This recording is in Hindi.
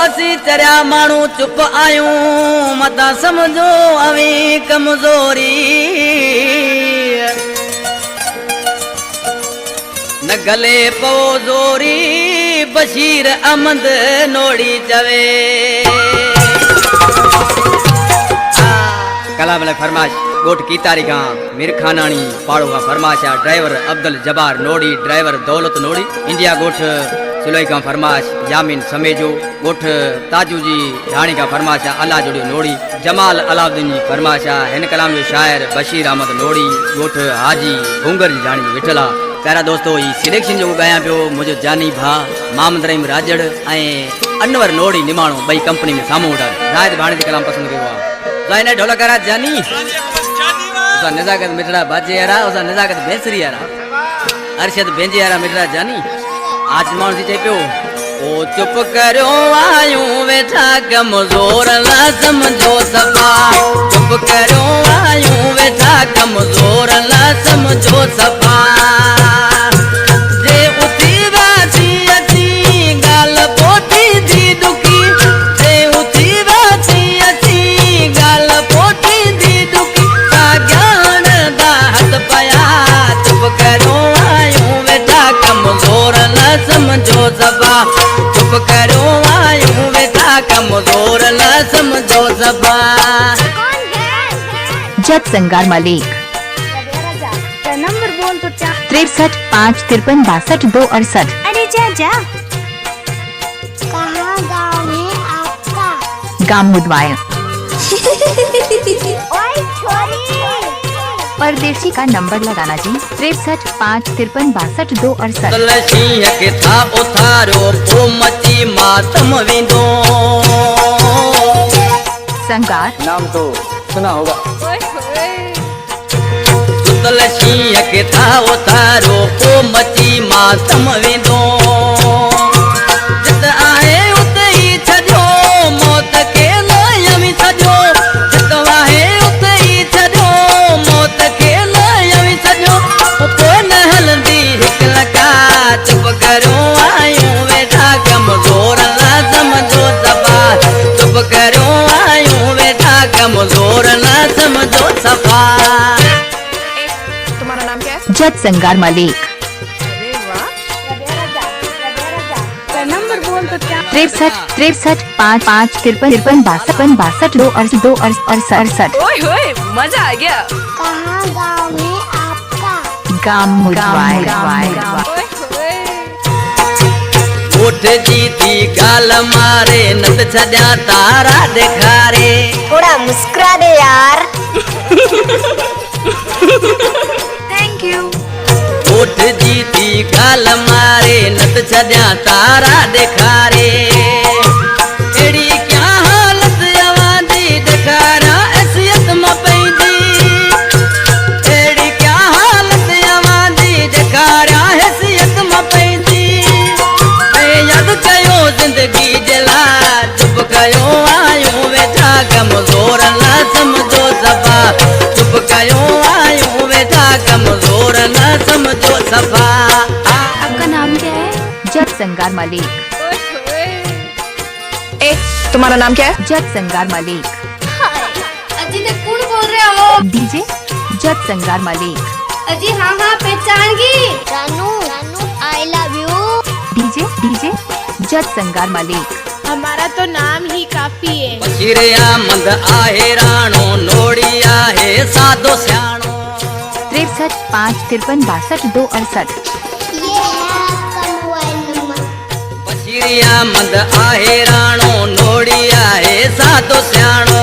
असी चरिया मानू चुप आयूं मता समझो अवी कमजोरी न गले पो जोरी बशीर अहमद नोड़ी चवे कलाम फरमाश गोट की तारीखा मीर खानानी पाड़ो का फरमाशा ड्राइवर अब्दुल जबार नोड़ी ड्राइवर दौलत नोड़ी इंडिया गोठ सुलई का फरमाश यामिन समेजो गोठ ताजू जी ढाणी का फरमाशा अल्लाह जोड़ियो नोड़ी जमाल अलाउद्दीन जी फरमाशा हिन कलाम जो शायर बशीर अहमद नोड़ी गोठ हाजी भूंगर जी ढाणी विठला प्यारा दोस्तों ये सिलेक्शन जो गाया पियो मुझे जानी भा मोहम्मद रहीम राजड़ अनवर नोड़ी निमाणो बई कंपनी में सामू उड़ा राज भाणे जी कलाम पसंद कयो जाने ढोलकरा जानी उसा नजाकत मिटड़ा बाजे यारा उसा नजाकत बेसरी यारा अरशद बेंजे यारा मिटड़ा जानी आज मान सी पियो ओ चुप करो आयूं वेठा कमजोर ना समझो सफा चुप करो आयूं वेठा कमजोर ना समझो सफा जे उठी बाजी अची गाल पोटी दी दुखी जे उठी बाजी अची गाल पोटी दी दुखी का ज्ञान दा हथ पया चुप करो आयूं वेठा कमजोर ना समझो सफा चुप करो आयूं वेठा कमजोर ना समझो सफा जज संगार मलिक नंबर बोल तो 63 5 53 62 2 68। अरे जा जा कहाँ गाँव है आपका? गाम मुदवाया ओए छोरी परदेशी का नंबर लगाना जी 63 5 53 62 2 68। तलसी के था उतारो ओ मची मातम विंदो संगार नाम तो सुना होगा। तलसी के था उतारो ओ मची मातम विंदो जित आए उते ही छजो मौत के लायमी सजो जित आए उते ही छजो मौत के लायमी सजो तो न हलदी हिक लका चुप करो आयूं वेठा कमजोर ना समझो सफा चुप करो आयूं वेठा कमजोर ना समझो सफा तुम्हारा नाम क्या है? जज संगार मलिक अरे वाह। नंबर बोल तो 63 5 5 53 52 62 2 68। ओए होए मजा आ गया। कहाँ गाँव है आपका? गाम मुदवाया ओए होए उठ जीती गाल मारे नत छजा तारा दिखारे थोड़ा मुस्कुरा दे यार। Thank you. उठ जीती गाल मारे नत छजा तारा दिखारे एड़ी क्या हालत आवादी दिखारा ऐसियत में पैदी एड़ी क्या हालत आवादी दिखारा हैसियत में पैदी याद कयो जिंदगी जला चुप कयो आयूं वेठा कमजोर ना समझो सफा चुप कयो आयूं वेठा कमजोर ना समझो सफा आपका नाम क्या है? जज संगार मलिक ओए होए। ए तुम्हारा नाम क्या है? जज संगार मलिक अजी ने कौन बोल रहे हो? डीजे जज संगार मलिक अजी हाँ हाँ पहचान गई। जानू आई लव यू। डीजे जज संगार मलिक हमारा तो नाम ही काफी है। बशीर अहमद आहे राणो नोड़ी आहे सादो स्याणो 63 5 53 62 2 68। ये है आपका मोबाइल नंबर। बशीर अहमद आहे राणो नोड़ी आहे सादो स्याणो